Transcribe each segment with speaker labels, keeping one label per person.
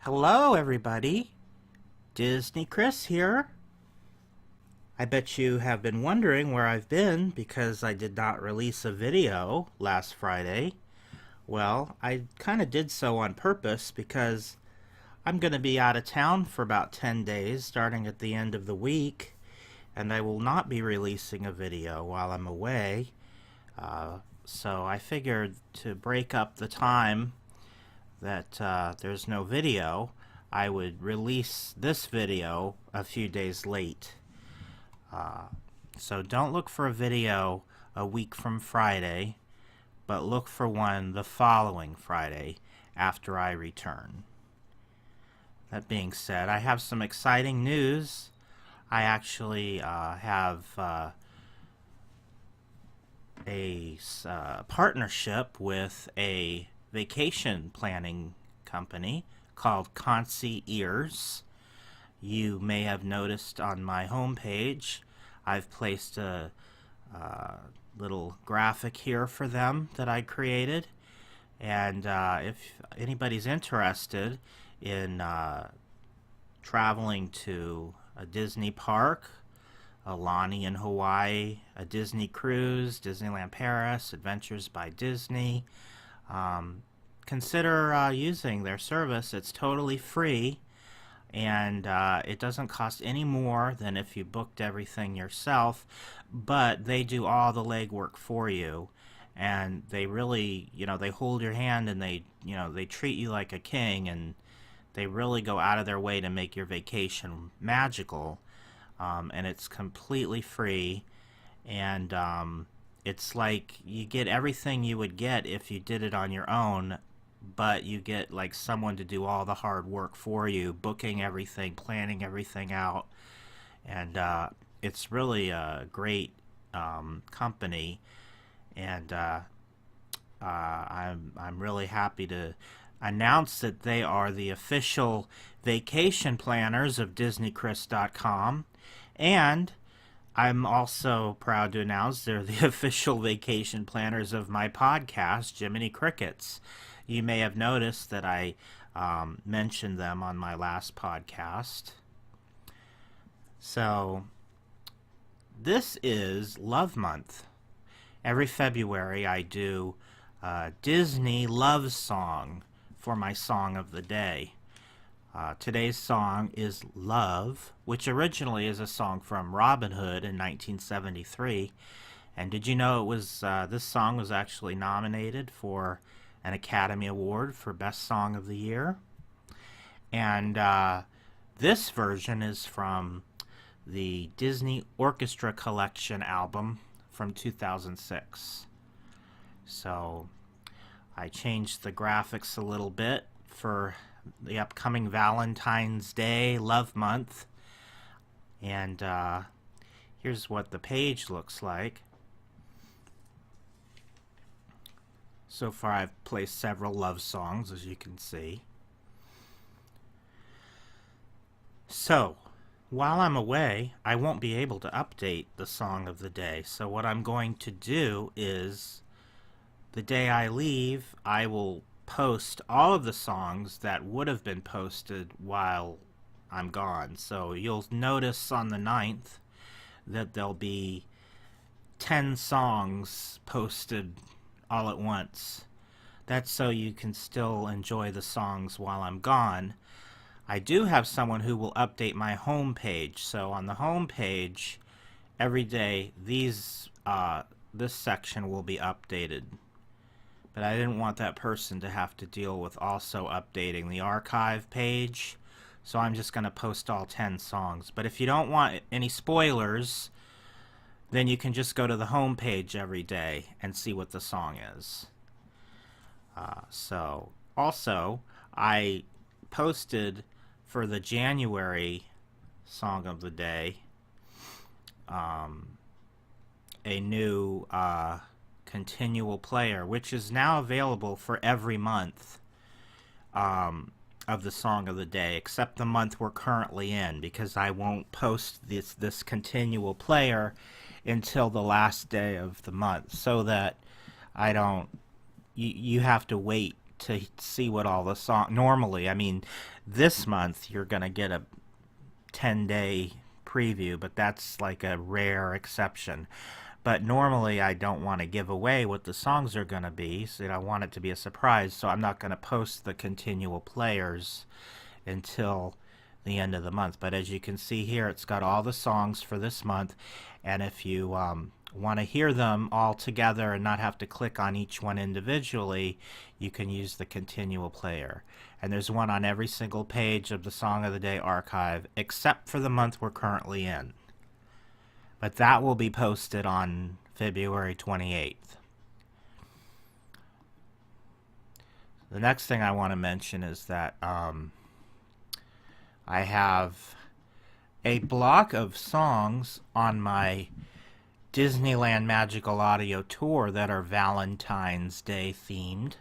Speaker 1: Hello, everybody. Disney Chris here. I bet you have been wondering where I've been because I did not release a video last Friday. Well, I kind of did so on purpose because I'm going to be out of town for about 10 days starting at the end of the week, and I will not be releasing a video while I'm away. So I figured to break up the time that there's no video, I would release this video a few days late. So don't look for a video a week from Friday, but look for one the following Friday after I return. That being said, I have some exciting news. I actually have a partnership with a vacation planning company called ConsiEars. You may have noticed on my homepage I've placed a little graphic here for them that I created, and if anybody's interested in traveling to a Disney park, a Lani in Hawaii, a Disney cruise, Disneyland Paris, Adventures by Disney, consider using their service. It's totally free, and it doesn't cost any more than if you booked everything yourself, but they do all the legwork for you, and they really, they hold your hand, and they treat you like a king, and they really go out of their way to make your vacation magical. And it's completely free, and it's like you get everything you would get if you did it on your own, but you get like someone to do all the hard work for you, booking everything, planning everything out, and it's really a great company, and I'm really happy to announce that they are the official vacation planners of DisneyChris.com, and I'm also proud to announce they're the official vacation planners of my podcast, Jiminy Crickets. You may have noticed that I mentioned them on my last podcast. So, this is Love Month. Every February I do a Disney love song for my song of the day. Today's song is Love, which originally is a song from Robin Hood in 1973. And did you know it was this song was actually nominated for an Academy Award for Best Song of the Year? And this version is from the Disney Orchestra Collection album from 2006. So I changed the graphics a little bit for the upcoming Valentines Day Love Month. And here's what the page looks like. So far I've placed several love songs, as you can see. So, while I'm away, I won't be able to update the song of the day. So what I'm going to do is, the day I leave, I will post all of the songs that would have been posted while I'm gone. So you'll notice on the 9th that there'll be 10 songs posted all at once. That's so you can still enjoy the songs while I'm gone. I do have someone who will update my home page. So on the home page, every day this section will be updated. But I didn't want that person to have to deal with also updating the archive page, so I'm just going to post all 10 songs. But if you don't want any spoilers, then you can just go to the home page every day and see what the song is. So, also, I posted for the January Song of the Day a new continual player, which is now available for every month of the Song of the Day, except the month we're currently in, because I won't post this continual player until the last day of the month, so that I don't you have to wait to see what all the song normally. I mean, this month you're going to get a 10-day preview, but that's like a rare exception. But normally I don't want to give away what the songs are going to be, so I want it to be a surprise, so I'm not going to post the continual players until the end of the month. But as you can see here, it's got all the songs for this month, and if you want to hear them all together and not have to click on each one individually, you can use the continual player. And there's one on every single page of the Song of the Day archive, except for the month we're currently in. But that will be posted on February 28th. The next thing I want to mention is that I have a block of songs on my Disneyland Magical Audio Tour that are Valentine's Day themed.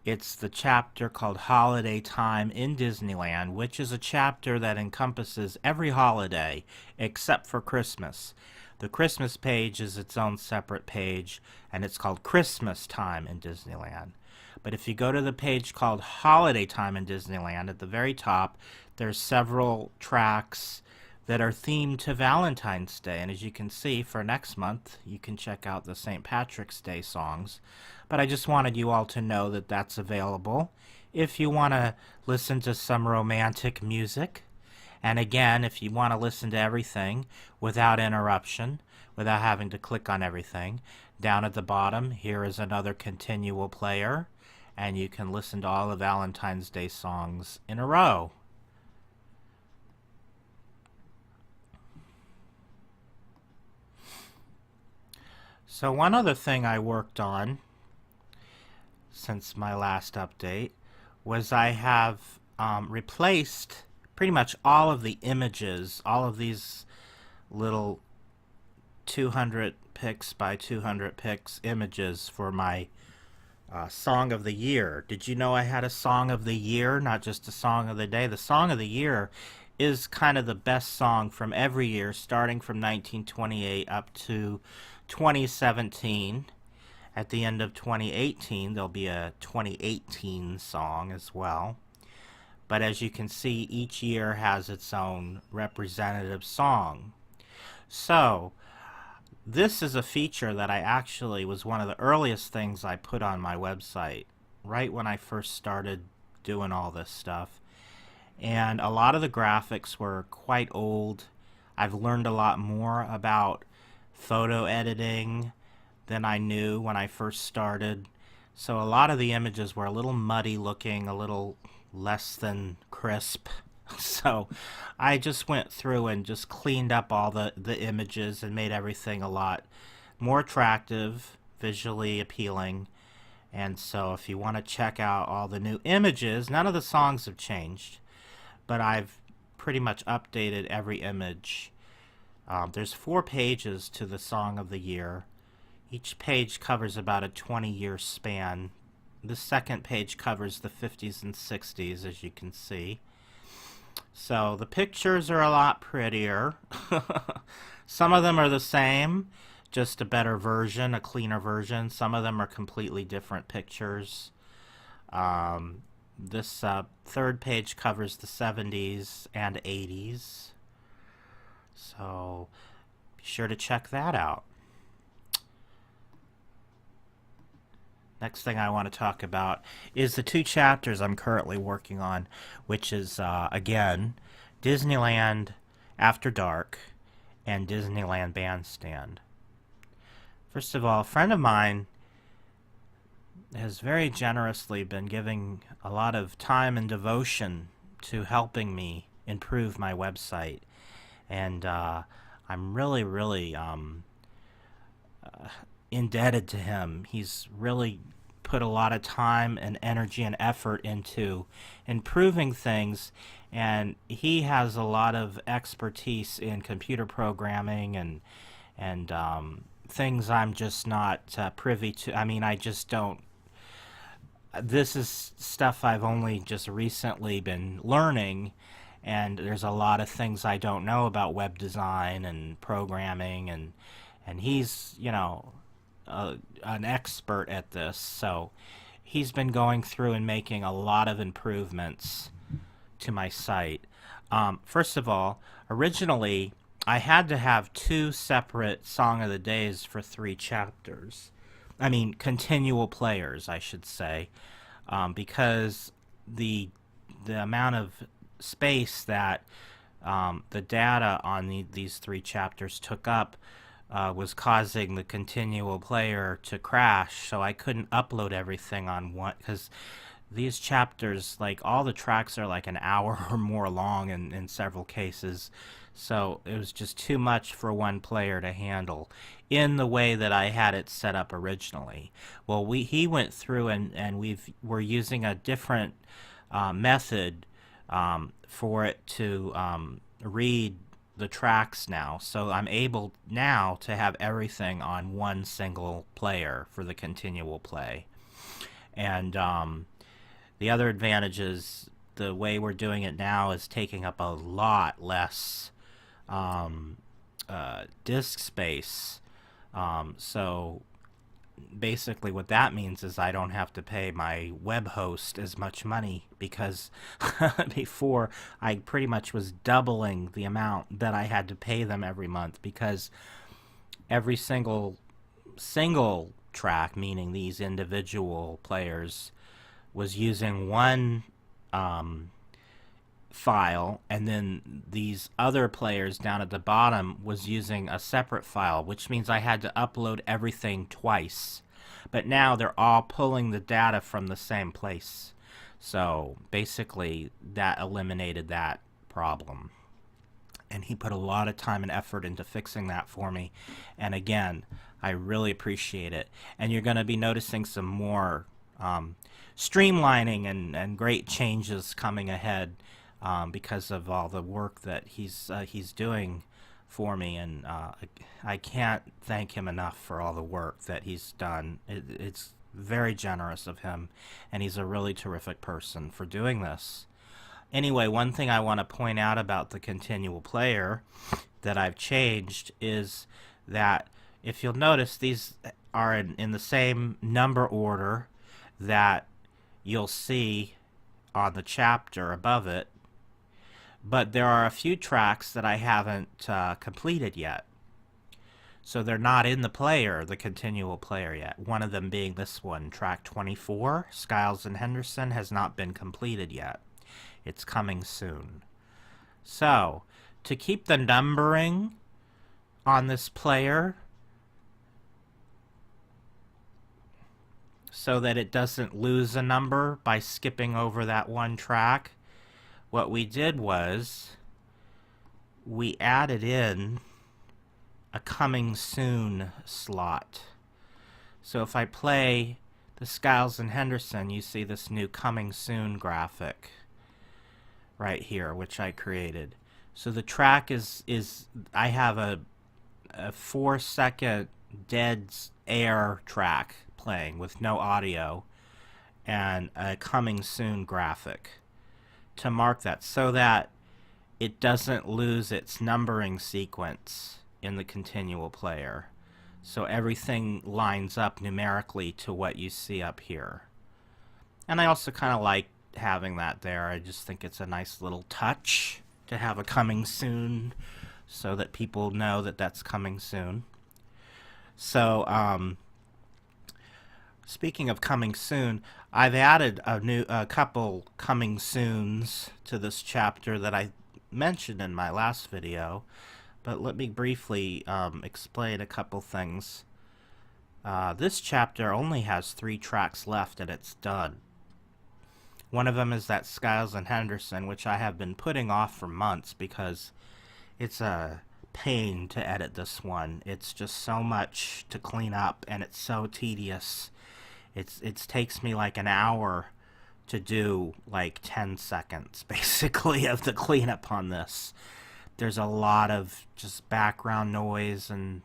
Speaker 1: It's the chapter called Holiday Time in Disneyland, which is a chapter that encompasses every holiday except for Christmas. The Christmas page is its own separate page, and it's called Christmas Time in Disneyland. But if you go to the page called Holiday Time in Disneyland, at the very top, there's several tracks that are themed to Valentine's Day. And as you can see, for next month, you can check out the St. Patrick's Day songs. But I just wanted you all to know that that's available if you want to listen to some romantic music. And again, if you want to listen to everything without interruption, without having to click on everything, down at the bottom, here is another continual player, and you can listen to all the Valentine's Day songs in a row. So one other thing I worked on since my last update was I have replaced pretty much all of the images, all of these little 200 pix by 200 pix images for my Song of the Year. Did you know I had a Song of the Year, not just a Song of the Day? The Song of the Year is kind of the best song from every year, starting from 1928 up to 2017. At the end of 2018, there'll be a 2018 song as well. But as you can see, each year has its own representative song. So, this is a feature that I actually was one of the earliest things I put on my website, right when I first started doing all this stuff. And a lot of the graphics were quite old. I've learned a lot more about photo editing than I knew when I first started. So a lot of the images were a little muddy looking, a little less than crisp. So I just went through and just cleaned up all the images and made everything a lot more attractive, visually appealing. And so if you want to check out all the new images, none of the songs have changed, but I've pretty much updated every image. There's 4 pages to the Song of the Year. Each page covers about a 20-year span. The second page covers the 50s and 60s, as you can see. So the pictures are a lot prettier. Some of them are the same, just a better version, a cleaner version. Some of them are completely different pictures. This third page covers the 70s and 80s. So be sure to check that out. Next thing I want to talk about is the 2 chapters I'm currently working on, which is, again, Disneyland After Dark and Disneyland Bandstand. First of all, a friend of mine has very generously been giving a lot of time and devotion to helping me improve my website. And I'm really, really indebted to him. He's really put a lot of time and energy and effort into improving things, and he has a lot of expertise in computer programming and things I'm just not privy to. I mean, I just don't. This is stuff I've only just recently been learning, and there's a lot of things I don't know about web design and programming, and he's, you know, an expert at this. So he's been going through and making a lot of improvements to my site. First of all, originally I had to have two separate Song of the Days for 3 chapters. I mean, continual players, I should say, because the amount of space that the data on these 3 chapters took up was causing the continual player to crash, so I couldn't upload everything on one, because these chapters, like, all the tracks are like an hour or more long in several cases, so it was just too much for one player to handle in the way that I had it set up originally. Well, he went through and we're using a different method for it to read the tracks now, so I'm able now to have everything on one single player for the continual play. And the other advantage is the way we're doing it now is taking up a lot less disk space. So basically what that means is I don't have to pay my web host as much money, because before I pretty much was doubling the amount that I had to pay them every month, because every single track, meaning these individual players, was using one file, and then these other players down at the bottom was using a separate file, which means I had to upload everything twice. But now they're all pulling the data from the same place. So basically that eliminated that problem. And he put a lot of time and effort into fixing that for me. And again, I really appreciate it. And you're going to be noticing some more streamlining and great changes coming ahead, because of all the work that he's doing for me, and I can't thank him enough for all the work that he's done. It's very generous of him, and he's a really terrific person for doing this. Anyway, one thing I want to point out about the continual player that I've changed is that, if you'll notice, these are in the same number order that you'll see on the chapter above it, but there are a few tracks that I haven't completed yet. So they're not in the player, the continual player, yet. One of them being this one, track 24, Skiles and Henderson, has not been completed yet. It's coming soon. So, to keep the numbering on this player so that it doesn't lose a number by skipping over that one track, what we did was we added in a coming soon slot. So if I play the Skiles and Henderson, you see this new coming soon graphic right here, which I created. So the track is I have a 4-second dead air track playing with no audio and a coming soon graphic to mark that, so that it doesn't lose its numbering sequence in the continual player. So everything lines up numerically to what you see up here. And I also kind of like having that there. I just think it's a nice little touch to have a coming soon, so that people know that that's coming soon. So speaking of coming soon, I've added a couple coming soons to this chapter that I mentioned in my last video, but let me briefly explain a couple things. This chapter only has 3 tracks left and it's done. One of them is that Skiles and Henderson, which I have been putting off for months because it's a pain to edit this one. It's just so much to clean up, and it's so tedious. It takes me like an hour to do like 10 seconds, basically, of the cleanup on this. There's a lot of just background noise and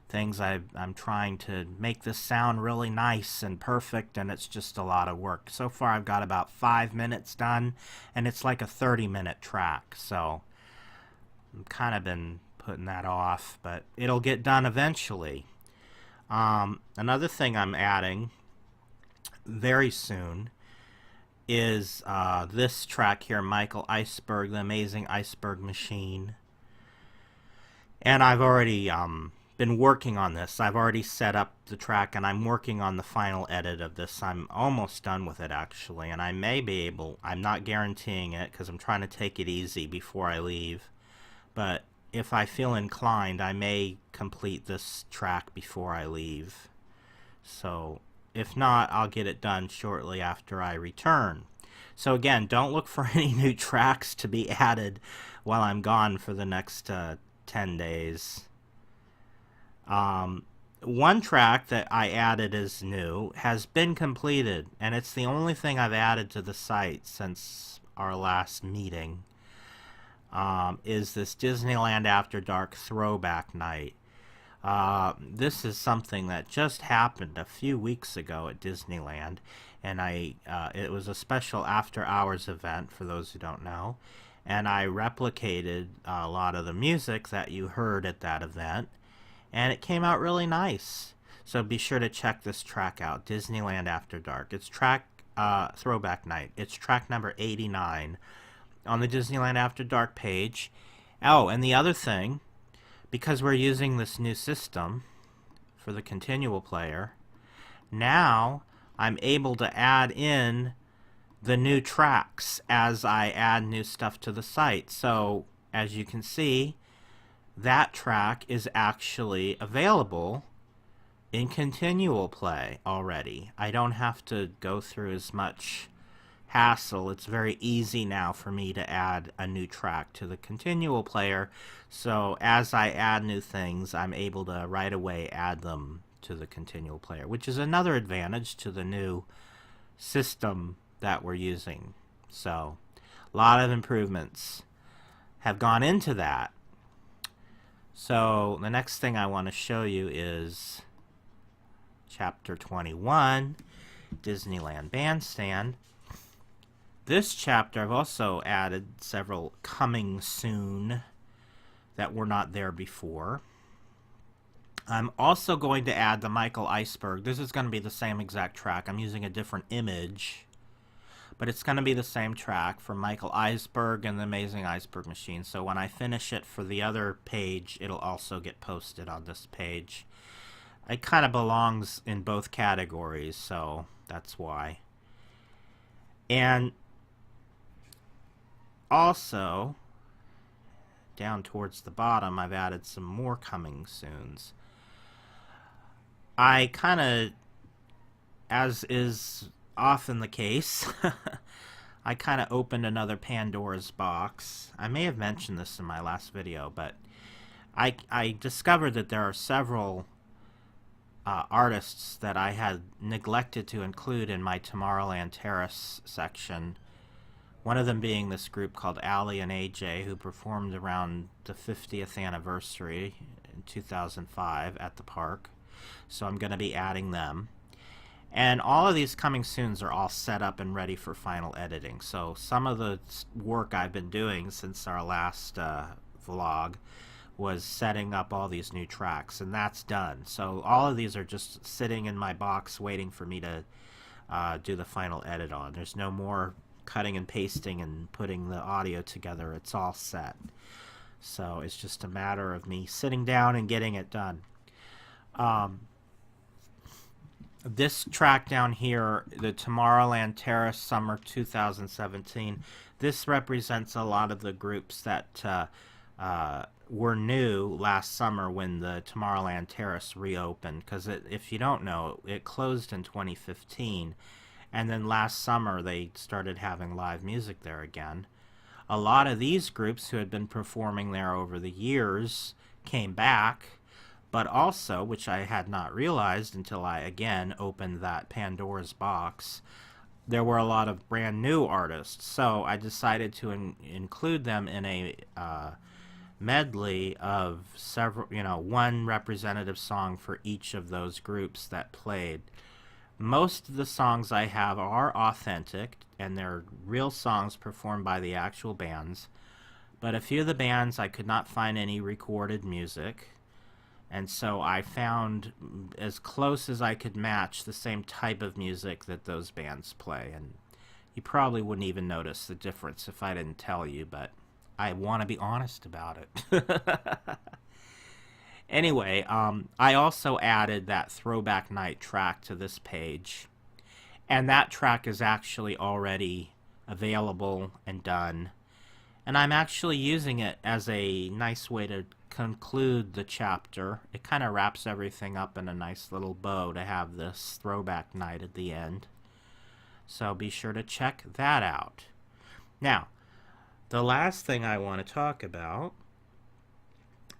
Speaker 1: things. I'm trying to make this sound really nice and perfect, and it's just a lot of work. So far I've got about 5 minutes done, and it's like a 30-minute track, so I've kind of been putting that off, but it'll get done eventually. Another thing I'm adding very soon is this track here, Michael Iceberg, the Amazing Iceberg Machine. And I've already been working on this. I've already set up the track, and I'm working on the final edit of this. I'm almost done with it, actually, and I may be able, I'm not guaranteeing it because I'm trying to take it easy before I leave, but if I feel inclined, I may complete this track before I leave. So if not, I'll get it done shortly after I return. So again, don't look for any new tracks to be added while I'm gone for the next 10 days. One track that I added as new has been completed, and it's the only thing I've added to the site since our last meeting, is this Disneyland After Dark Throwback Night. This is something that just happened a few weeks ago at Disneyland, and it was a special after-hours event, for those who don't know, and I replicated a lot of the music that you heard at that event, and it came out really nice. So be sure to check this track out, Disneyland After Dark. It's Throwback Night. It's track number 89 on the Disneyland After Dark page. Oh, and the other thing, because we're using this new system for the continual player, now I'm able to add in the new tracks as I add new stuff to the site. So as you can see, that track is actually available in continual play already. I don't have to go through as much hassle. It's very easy now for me to add a new track to the continual player. So as I add new things, I'm able to right away add them to the continual player, which is another advantage to the new system that we're using. So a lot of improvements have gone into that. So the next thing I want to show you is Chapter 21, Disneyland Bandstand. This chapter I've also added several coming soon that were not there before. I'm also going to add the Michael Iceberg. This is going to be the same exact track. I'm using a different image, but it's going to be the same track for Michael Iceberg and the Amazing Iceberg Machine. So when I finish it for the other page, it'll also get posted on this page. It kind of belongs in both categories, so that's why. And also, down towards the bottom, I've added some more coming soons. I kind of, as is often the case, I kind of opened another Pandora's box. I may have mentioned this in my last video, but I discovered that there are several artists that I had neglected to include in my Tomorrowland Terrace section. One of them being this group called Allie and AJ, who performed around the 50th anniversary in 2005 at the park. So I'm going to be adding them. And all of these coming soons are all set up and ready for final editing. So some of the work I've been doing since our last vlog was setting up all these new tracks, and that's done. So all of these are just sitting in my box waiting for me to do the final edit on. There's no more cutting and pasting and putting the audio together. It's all set. So it's just a matter of me sitting down and getting it done. This track down here, the Tomorrowland Terrace Summer 2017, this represents a lot of the groups that were new last summer when the Tomorrowland Terrace reopened, because if you don't know, it closed in 2015, and then last summer they started having live music there again. A lot of these groups who had been performing there over the years came back, but also, which I had not realized until I again opened that Pandora's box, there were a lot of brand new artists. So I decided to include them in a medley of several, one representative song for each of those groups that played. Most of the songs I have are authentic, and they're real songs performed by the actual bands, but a few of the bands I could not find any recorded music, And so I found as close as I could match the same type of music that those bands play. And you probably wouldn't even notice the difference if I didn't tell you, but I want to be honest about it. Anyway, I also added that Throwback Night track to this page. And that track is actually already available and done. And I'm actually using it as a nice way to conclude the chapter. It kind of wraps everything up in a nice little bow to have this Throwback Night at the end. So be sure to check that out. Now, the last thing I want to talk about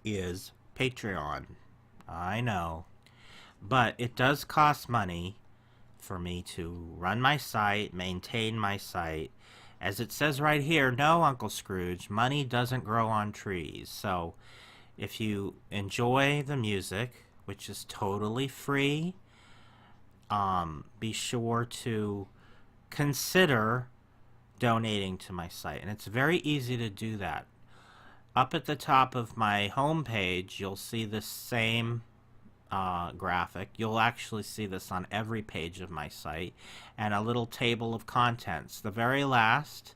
Speaker 1: is Patreon. I know. But it does cost money for me to run my site, maintain my site. As it says right here, no, Uncle Scrooge, money doesn't grow on trees. So if you enjoy the music, which is totally free, be sure to consider donating to my site. And it's very easy to do that. Up at the top of my homepage, you'll see the same graphic. You'll actually see this on every page of my site, and a little table of contents. The very last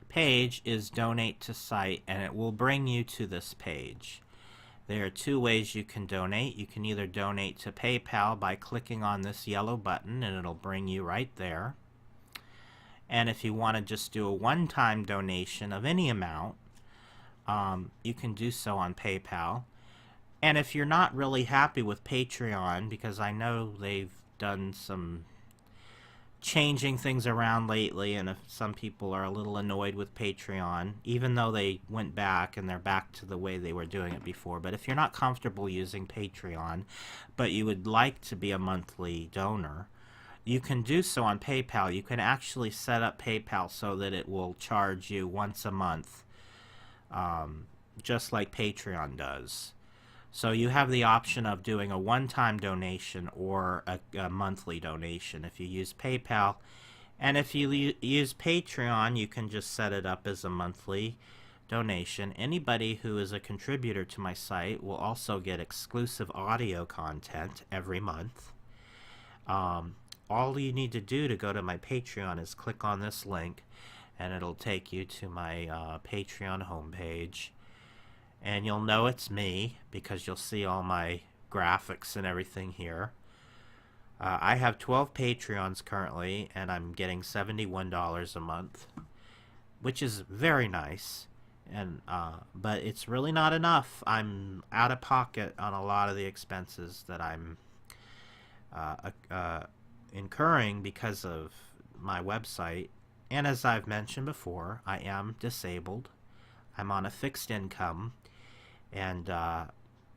Speaker 1: page is donate to site, and it will bring you to this page. There are two ways you can donate. You can either donate to PayPal by clicking on this yellow button, and it'll bring you right there. And if you want to just do a one-time donation of any amount, you can do so on PayPal. And if you're not really happy with Patreon, because I know they've done some changing things around lately, and if some people are a little annoyed with Patreon, even though they went back and they're back to the way they were doing it before. But if you're not comfortable using Patreon, but you would like to be a monthly donor, you can do so on PayPal. You can actually set up PayPal so that it will charge you once a month, just like Patreon does. So you have the option of doing a one-time donation or a monthly donation if you use PayPal. And if you use Patreon, you can just set it up as a monthly donation. Anybody who is a contributor to my site will also get exclusive audio content every month. All you need to do to go to my Patreon is click on this link, and it'll take you to my Patreon homepage. And you'll know it's me because you'll see all my graphics and everything here. I have 12 Patreons currently, and I'm getting $71 a month, which is very nice. And but it's really not enough. I'm out of pocket on a lot of the expenses that I'm incurring because of my website. And as I've mentioned before, I am disabled. I'm on a fixed income. And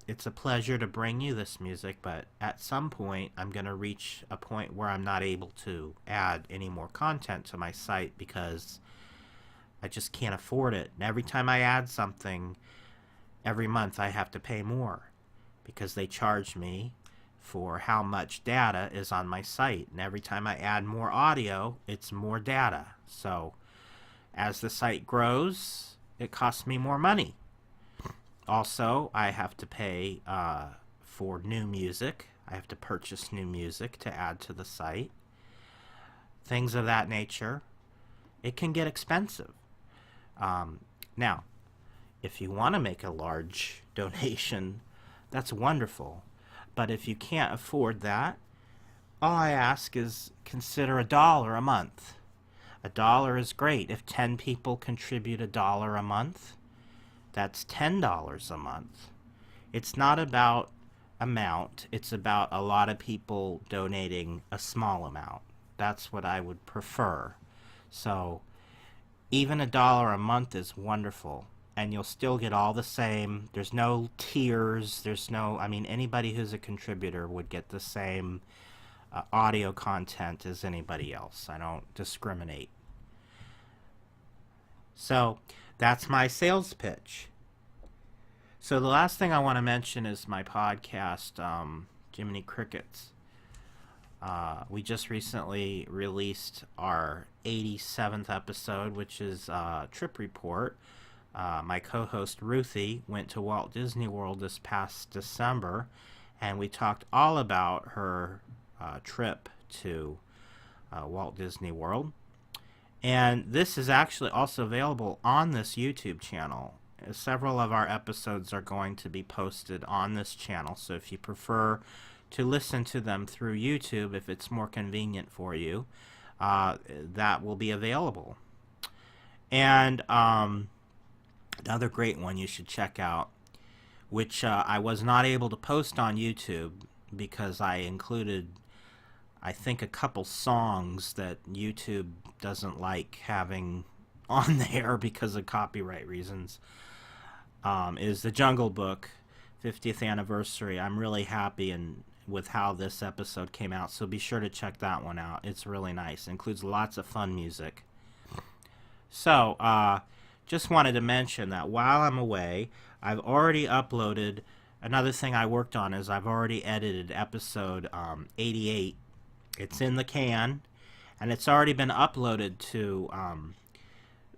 Speaker 1: it's a pleasure to bring you this music, but at some point I'm going to reach a point where I'm not able to add any more content to my site because I just can't afford it. And every time I add something, every month I have to pay more because they charge me for how much data is on my site. And every time I add more audio, it's more data. So as the site grows, it costs me more money. Also, I have to pay for new music. I have to purchase new music to add to the site. Things of that nature. It can get expensive. Now, if you want to make a large donation, that's wonderful. But if you can't afford that, all I ask is consider $1 a month. $1 is great. If 10 people contribute $1 a month, that's $10 a month. It's not about amount. It's about a lot of people donating a small amount. That's what I would prefer. So even $1 a month is wonderful. And you'll still get all the same. There's no tiers. Anybody who's a contributor would get the same audio content as anybody else. I don't discriminate. So that's my sales pitch. So the last thing I want to mention is my podcast, Jiminy Crickets. We just recently released our 87th episode, which is Trip Report, My co-host Ruthie went to Walt Disney World this past December, and we talked all about her trip to Walt Disney World. And this is actually also available on this YouTube channel. Several of our episodes are going to be posted on this channel, so if you prefer to listen to them through YouTube, if it's more convenient for you, that will be available. And another great one you should check out, which I was not able to post on YouTube because I included, I think, a couple songs that YouTube doesn't like having on there because of copyright reasons, is the Jungle Book 50th anniversary. I'm really happy with how this episode came out, so be sure to check that one out. It's really nice. It includes lots of fun music. So, just wanted to mention that while I'm away, I've already uploaded. Another thing I worked on is I've already edited episode 88. It's in the can, and it's already been uploaded to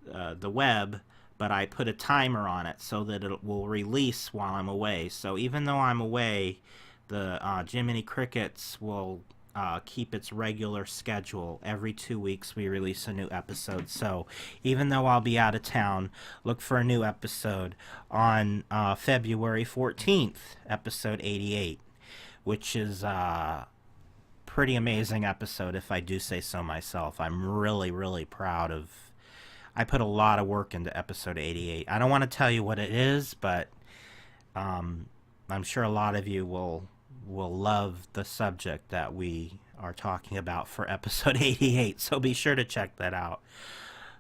Speaker 1: the web, but I put a timer on it so that it will release while I'm away. So even though I'm away, the Jiminy Crickets will keep its regular schedule. Every 2 weeks we release a new episode. So even though I'll be out of town, look for a new episode on February 14th, episode 88, which is pretty amazing episode, if I do say so myself. I'm really, really proud of. I put a lot of work into episode 88. I don't want to tell you what it is, but I'm sure a lot of you will love the subject that we are talking about for episode 88. So be sure to check that out.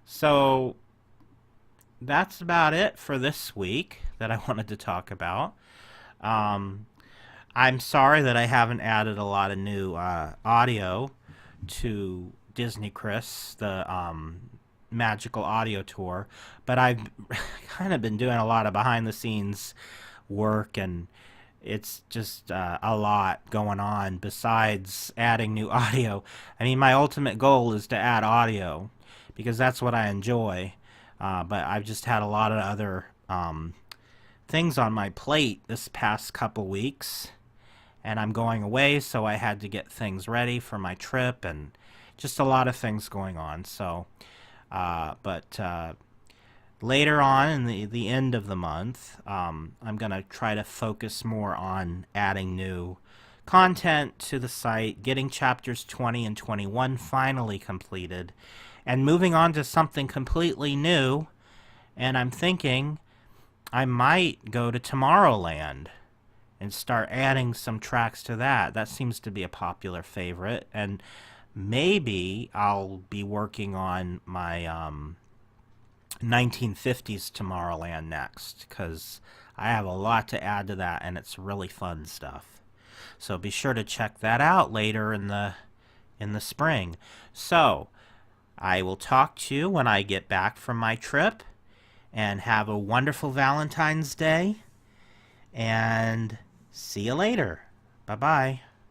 Speaker 1: So that's about it for this week that I wanted to talk about. I'm sorry that I haven't added a lot of new audio to Disney Chris, the magical audio tour, but I've kind of been doing a lot of behind-the-scenes work, and it's just a lot going on besides adding new audio. I mean, my ultimate goal is to add audio because that's what I enjoy, but I've just had a lot of other things on my plate this past couple weeks, and I'm going away, so I had to get things ready for my trip, and just a lot of things going on. So, but later on in the end of the month, I'm going to try to focus more on adding new content to the site, getting chapters 20 and 21 finally completed, and moving on to something completely new. And I'm thinking I might go to Tomorrowland and start adding some tracks to that. That seems to be a popular favorite, and maybe I'll be working on my 1950s Tomorrowland next, because I have a lot to add to that, and it's really fun stuff. So be sure to check that out later in the spring. So I will talk to you when I get back from my trip, and have a wonderful Valentine's Day, and see you later. Bye-bye.